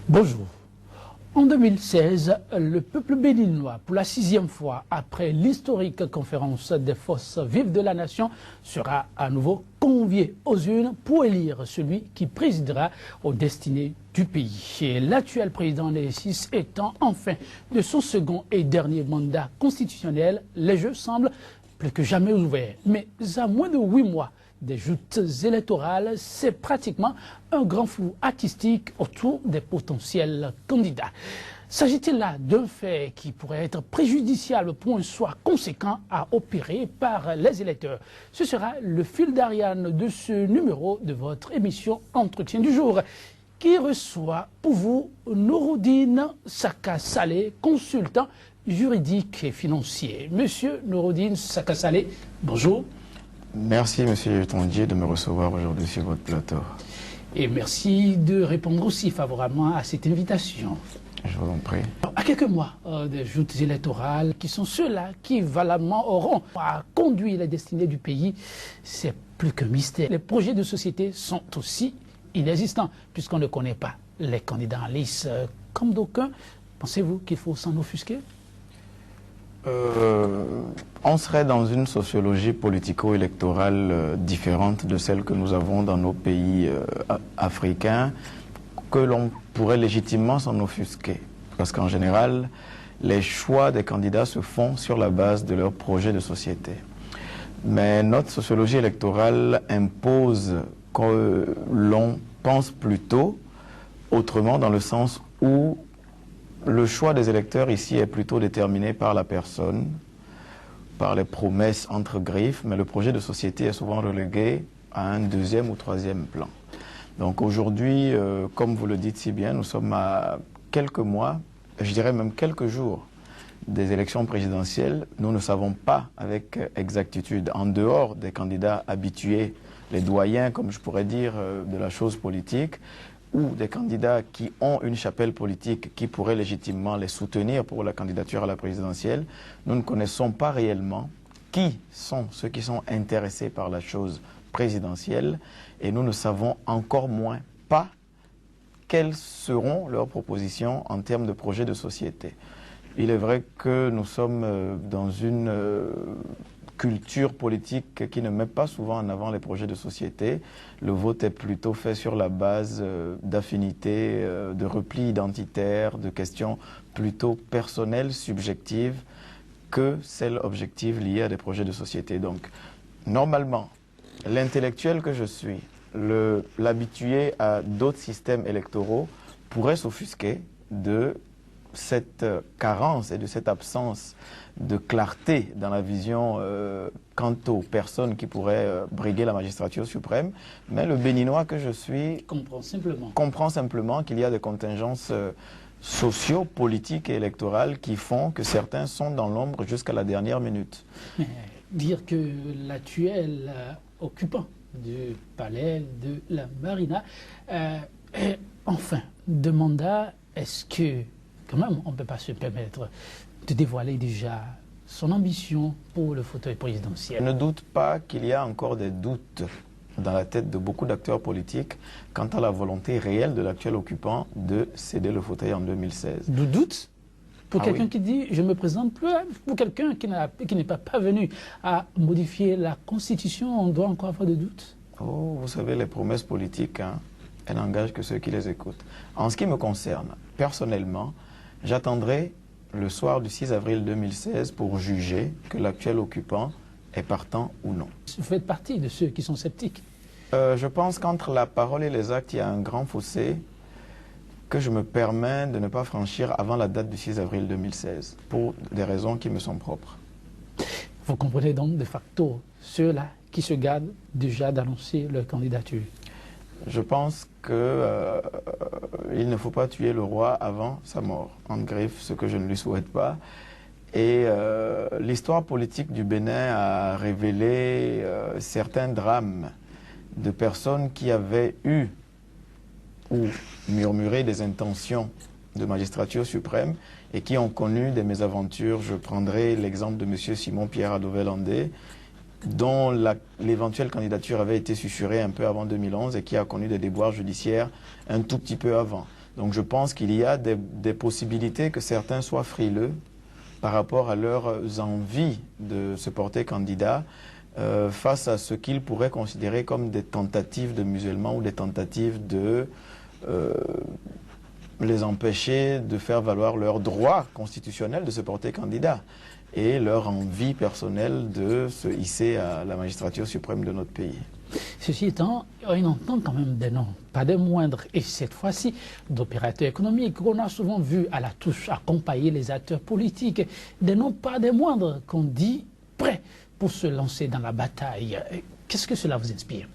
Bonjour. En 2016, le peuple béninois, pour la 6e fois après l'historique conférence des forces vives de la nation, sera à nouveau convié aux urnes pour élire celui qui présidera aux destinées du pays. L'actuel président Nélessis étant enfin de son second et dernier mandat constitutionnel, les jeux semblent plus que jamais ouverts. Mais à moins de 8 mois des joutes électorales, c'est pratiquement un grand flou artistique autour des potentiels candidats. S'agit-il là d'un fait qui pourrait être préjudiciable pour un choix conséquent à opérer par les électeurs? Ce sera le fil d'Ariane de ce numéro de votre émission Entretien du jour, qui reçoit pour vous Nouroudine Saka Saleh, consultant juridique et financier. Monsieur Nouroudine Saka Saleh, bonjour. Merci, monsieur Tondier, de me recevoir aujourd'hui sur votre plateau. Et merci de répondre aussi favorablement à cette invitation. Je vous en prie. À quelques mois des joutes électorales, qui sont ceux-là qui valablement auront à conduire les destinées du pays, c'est plus qu'un mystère. Les projets de société sont aussi inexistants, puisqu'on ne connaît pas les candidats en lice. Comme d'aucuns, pensez-vous qu'il faut s'en offusquer? On serait dans une sociologie politico-électorale différente de celle que nous avons dans nos pays africains, que l'on pourrait légitimement s'en offusquer. Parce qu'en général, les choix des candidats se font sur la base de leur projet de société. Mais notre sociologie électorale impose que l'on pense plutôt autrement, dans le sens où le choix des électeurs ici est plutôt déterminé par la personne, par les promesses entre griffes, mais le projet de société est souvent relégué à un deuxième ou troisième plan. Donc aujourd'hui, comme vous le dites si bien, nous sommes à quelques mois, je dirais même quelques jours des élections présidentielles. Nous ne savons pas avec exactitude, en dehors des candidats habitués, les doyens, comme je pourrais dire, de la chose politique, ou des candidats qui ont une chapelle politique qui pourrait légitimement les soutenir pour la candidature à la présidentielle, nous ne connaissons pas réellement qui sont ceux qui sont intéressés par la chose présidentielle, et nous ne savons encore moins pas quelles seront leurs propositions en termes de projet de société. Il est vrai que nous sommes dans une culture politique qui ne met pas souvent en avant les projets de société. Le vote est plutôt fait sur la base d'affinités, de repli identitaire, de questions plutôt personnelles, subjectives, que celles objectives liées à des projets de société. Donc, normalement, l'intellectuel que je suis, l'habitué à d'autres systèmes électoraux, pourrait s'offusquer de cette carence et de cette absence de clarté dans la vision quant aux personnes qui pourraient briguer la magistrature suprême. Mais le Béninois que je suis comprend simplement qu'il y a des contingences socio-politiques et électorales qui font que certains sont dans l'ombre jusqu'à la dernière minute. Mais dire que l'actuel occupant du palais de la Marina enfin de mandat, est-ce que quand même, on ne peut pas se permettre de dévoiler déjà son ambition pour le fauteuil présidentiel? Je ne doute pas qu'il y a encore des doutes dans la tête de beaucoup d'acteurs politiques quant à la volonté réelle de l'actuel occupant de céder le fauteuil en 2016. De doute? Pour quelqu'un oui. Qui dit « je ne me présente plus », pour quelqu'un qui n'est pas parvenu à modifier la Constitution, on doit encore avoir de doutes? Oh, vous savez, les promesses politiques, hein, elles n'engagent que ceux qui les écoutent. En ce qui me concerne, personnellement, j'attendrai le soir du 6 avril 2016 pour juger que l'actuel occupant est partant ou non. Vous faites partie de ceux qui sont sceptiques? Je pense qu'entre la parole et les actes, il y a un grand fossé que je me permets de ne pas franchir avant la date du 6 avril 2016, pour des raisons qui me sont propres. Vous comprenez donc de facto ceux-là qui se gardent déjà d'annoncer leur candidature? Je pense qu'il ne faut pas tuer le roi avant sa mort, en griffe, ce que je ne lui souhaite pas. Et l'histoire politique du Bénin a révélé certains drames de personnes qui avaient eu ou murmuré des intentions de magistrature suprême et qui ont connu des mésaventures. Je prendrai l'exemple de M. Simon-Pierre Adovel-Andé, dont l'éventuelle candidature avait été susurrée un peu avant 2011 et qui a connu des déboires judiciaires un tout petit peu avant. Donc je pense qu'il y a des possibilités que certains soient frileux par rapport à leurs envies de se porter candidat face à ce qu'ils pourraient considérer comme des tentatives de musulmans ou des tentatives de les empêcher de faire valoir leur droit constitutionnel de se porter candidat et leur envie personnelle de se hisser à la magistrature suprême de notre pays. Ceci étant, on entend quand même des noms, pas des moindres, et cette fois-ci, d'opérateurs économiques qu'on a souvent vu à la touche accompagner les acteurs politiques, des noms pas des moindres qu'on dit prêts pour se lancer dans la bataille. Qu'est-ce que cela vous inspire?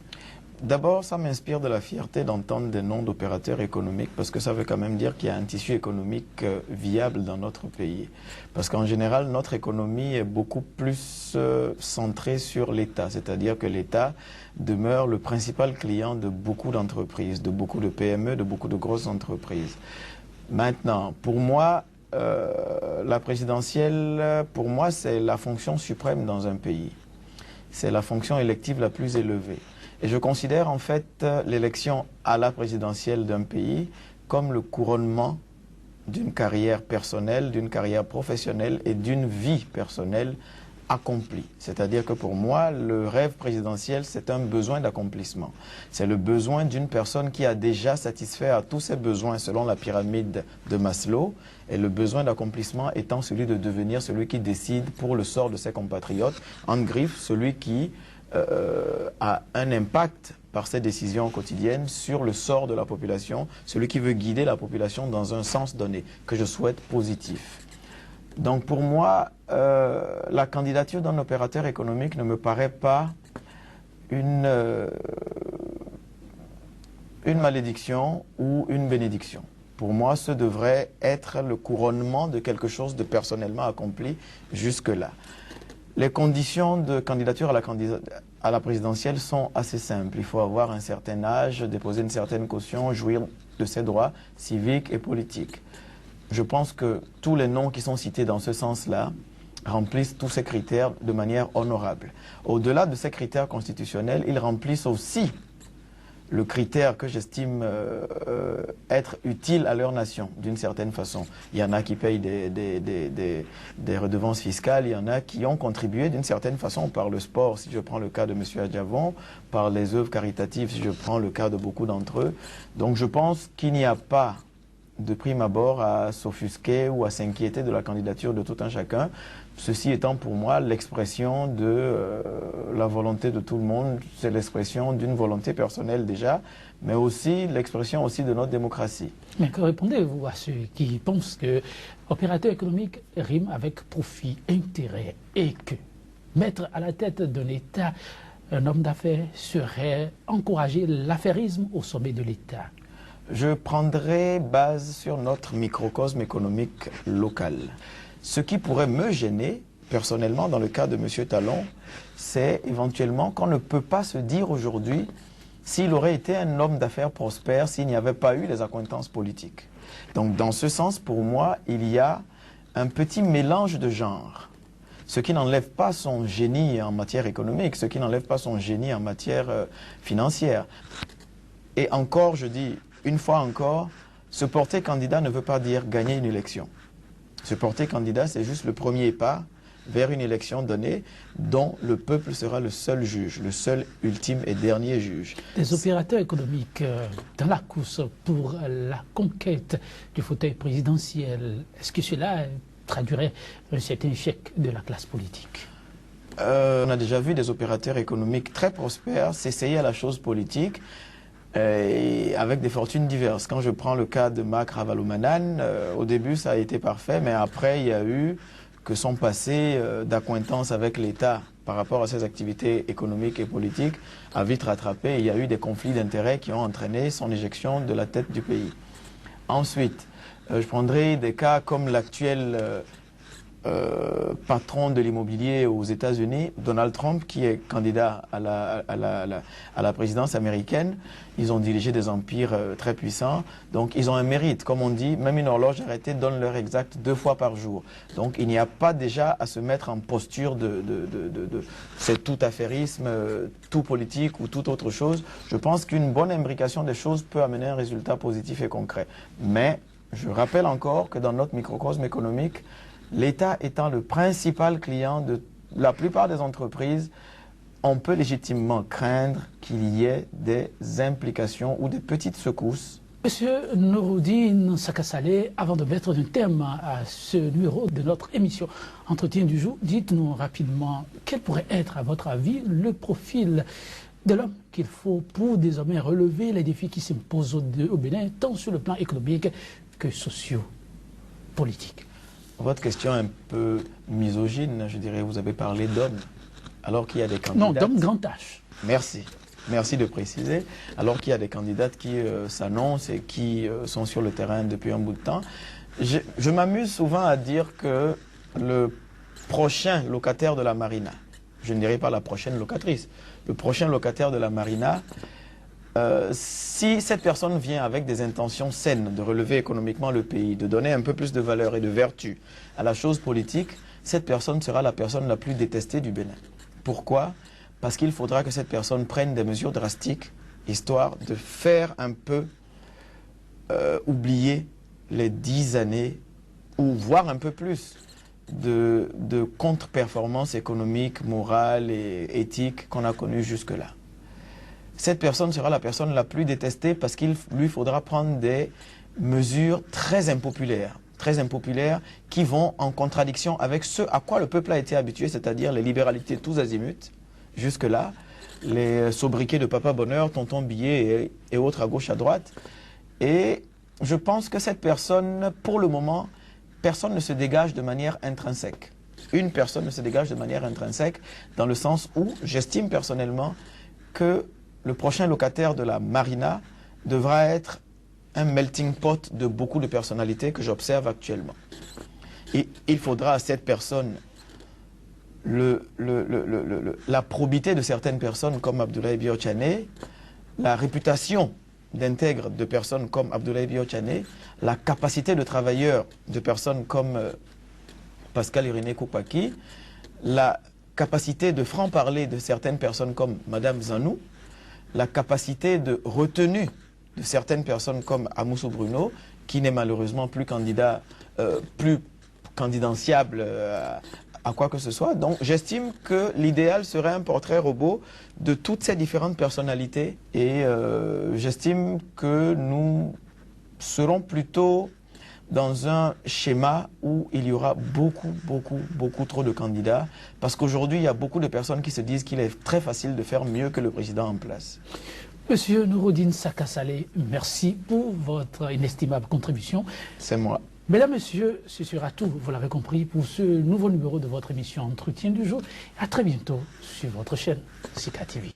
D'abord, ça m'inspire de la fierté d'entendre des noms d'opérateurs économiques parce que ça veut quand même dire qu'il y a un tissu économique viable dans notre pays. Parce qu'en général, notre économie est beaucoup plus centrée sur l'État, c'est-à-dire que l'État demeure le principal client de beaucoup d'entreprises, de beaucoup de PME, de beaucoup de grosses entreprises. Maintenant, pour moi, la présidentielle, pour moi, c'est la fonction suprême dans un pays. C'est la fonction élective la plus élevée. Et je considère en fait l'élection à la présidentielle d'un pays comme le couronnement d'une carrière personnelle, d'une carrière professionnelle et d'une vie personnelle accomplie. C'est-à-dire que pour moi, le rêve présidentiel, c'est un besoin d'accomplissement. C'est le besoin d'une personne qui a déjà satisfait à tous ses besoins selon la pyramide de Maslow, et le besoin d'accomplissement étant celui de devenir celui qui décide pour le sort de ses compatriotes, en griffe celui qui a un impact par ses décisions quotidiennes sur le sort de la population, celui qui veut guider la population dans un sens donné, que je souhaite positif. Donc pour moi, la candidature d'un opérateur économique ne me paraît pas une malédiction ou une bénédiction. Pour moi, ce devrait être le couronnement de quelque chose de personnellement accompli jusque-là. Les conditions de candidature à la présidentielle sont assez simples. Il faut avoir un certain âge, déposer une certaine caution, jouir de ses droits civiques et politiques. Je pense que tous les noms qui sont cités dans ce sens-là remplissent tous ces critères de manière honorable. Au-delà de ces critères constitutionnels, ils remplissent aussi le critère que j'estime être utile à leur nation, d'une certaine façon. Il y en a qui payent des redevances fiscales, il y en a qui ont contribué d'une certaine façon par le sport, si je prends le cas de M. Adjavon, par les œuvres caritatives, si je prends le cas de beaucoup d'entre eux. Donc je pense qu'il n'y a pas de prime abord à s'offusquer ou à s'inquiéter de la candidature de tout un chacun. Ceci étant pour moi l'expression de la volonté de tout le monde, c'est l'expression d'une volonté personnelle déjà, mais aussi l'expression aussi de notre démocratie. Mais que répondez-vous à ceux qui pensent que opérateur économique rime avec profit, intérêt et que mettre à la tête d'un État un homme d'affaires serait encourager l'affairisme au sommet de l'État? Je prendrai base sur notre microcosme économique local. Ce qui pourrait me gêner, personnellement, dans le cas de M. Talon, c'est éventuellement qu'on ne peut pas se dire aujourd'hui s'il aurait été un homme d'affaires prospère s'il n'y avait pas eu les accointances politiques. Donc, dans ce sens, pour moi, il y a un petit mélange de genres. Ce qui n'enlève pas son génie en matière économique, ce qui n'enlève pas son génie en matière financière. Et encore, je dis, une fois encore, se porter candidat ne veut pas dire gagner une élection. Se porter candidat, c'est juste le premier pas vers une élection donnée dont le peuple sera le seul juge, le seul ultime et dernier juge. Des opérateurs économiques dans la course pour la conquête du fauteuil présidentiel, est-ce que cela traduirait un certain échec de la classe politique? On a déjà vu des opérateurs économiques très prospères s'essayer à la chose politique et avec des fortunes diverses. Quand je prends le cas de Mak Ravalomanan, au début ça a été parfait, mais après il y a eu que son passé d'accointance avec l'État par rapport à ses activités économiques et politiques a vite rattrapé et il y a eu des conflits d'intérêts qui ont entraîné son éjection de la tête du pays. Ensuite, je prendrai des cas comme l'actuel patron de l'immobilier aux États-Unis, Donald Trump, qui est candidat à la présidence américaine. Ils ont dirigé des empires très puissants. Donc, ils ont un mérite. Comme on dit, même une horloge arrêtée donne l'heure exacte 2 fois par jour. Donc, il n'y a pas déjà à se mettre en posture de c'est tout affairisme, tout politique ou toute autre chose. Je pense qu'une bonne imbrication des choses peut amener un résultat positif et concret. Mais, je rappelle encore que dans notre microcosme économique, l'État étant le principal client de la plupart des entreprises, on peut légitimement craindre qu'il y ait des implications ou des petites secousses. Monsieur Nouroudine Sakasalé, avant de mettre un terme à ce numéro de notre émission Entretien du jour, dites-nous rapidement quel pourrait être, à votre avis, le profil de l'homme qu'il faut pour désormais relever les défis qui s'imposent au Bénin, tant sur le plan économique que socio-politique. Votre question est un peu misogyne, je dirais. Vous avez parlé d'hommes, alors qu'il y a des candidats... Non, d'hommes grand H. Merci. Merci de préciser. Alors qu'il y a des candidates qui s'annoncent et qui sont sur le terrain depuis un bout de temps. Je m'amuse souvent à dire que le prochain locataire de la Marina, je ne dirais pas la prochaine locatrice, le prochain locataire de la Marina, si cette personne vient avec des intentions saines de relever économiquement le pays, de donner un peu plus de valeur et de vertu à la chose politique, cette personne sera la personne la plus détestée du Bénin. Pourquoi? Parce qu'il faudra que cette personne prenne des mesures drastiques, histoire de faire un peu oublier les 10 années, ou voire un peu plus, de contre-performance économique, morale et éthique qu'on a connues jusque-là. Cette personne sera la personne la plus détestée parce qu'il lui faudra prendre des mesures très impopulaires qui vont en contradiction avec ce à quoi le peuple a été habitué, c'est-à-dire les libéralités tous azimuts, jusque-là, les sobriquets de Papa Bonheur, Tonton Billet et autres à gauche, à droite. Et je pense que cette personne, pour le moment, personne ne se dégage de manière intrinsèque. Une personne ne se dégage de manière intrinsèque dans le sens où j'estime personnellement que le prochain locataire de la Marina devra être un melting pot de beaucoup de personnalités que j'observe actuellement. Et il faudra à cette personne la probité de certaines personnes comme Abdoulaye Bio-Tchané, la réputation d'intègre de personnes comme Abdoulaye Bio-Tchané, la capacité de travailleur de personnes comme Pascal Irénée Koupaki, la capacité de franc-parler de certaines personnes comme Madame Zanou, la capacité de retenue de certaines personnes comme Amoussou Bruno, qui n'est malheureusement plus candidat, plus candidanciable à quoi que ce soit. Donc j'estime que l'idéal serait un portrait robot de toutes ces différentes personnalités et j'estime que nous serons plutôt dans un schéma où il y aura beaucoup trop de candidats parce qu'aujourd'hui il y a beaucoup de personnes qui se disent qu'il est très facile de faire mieux que le président en place. Monsieur Nouroudine Sakasalé, merci pour votre inestimable contribution. C'est moi. Mesdames, Messieurs, ce sera tout, vous l'avez compris, pour ce nouveau numéro de votre émission Entretien du jour. À très bientôt sur votre chaîne Sika TV.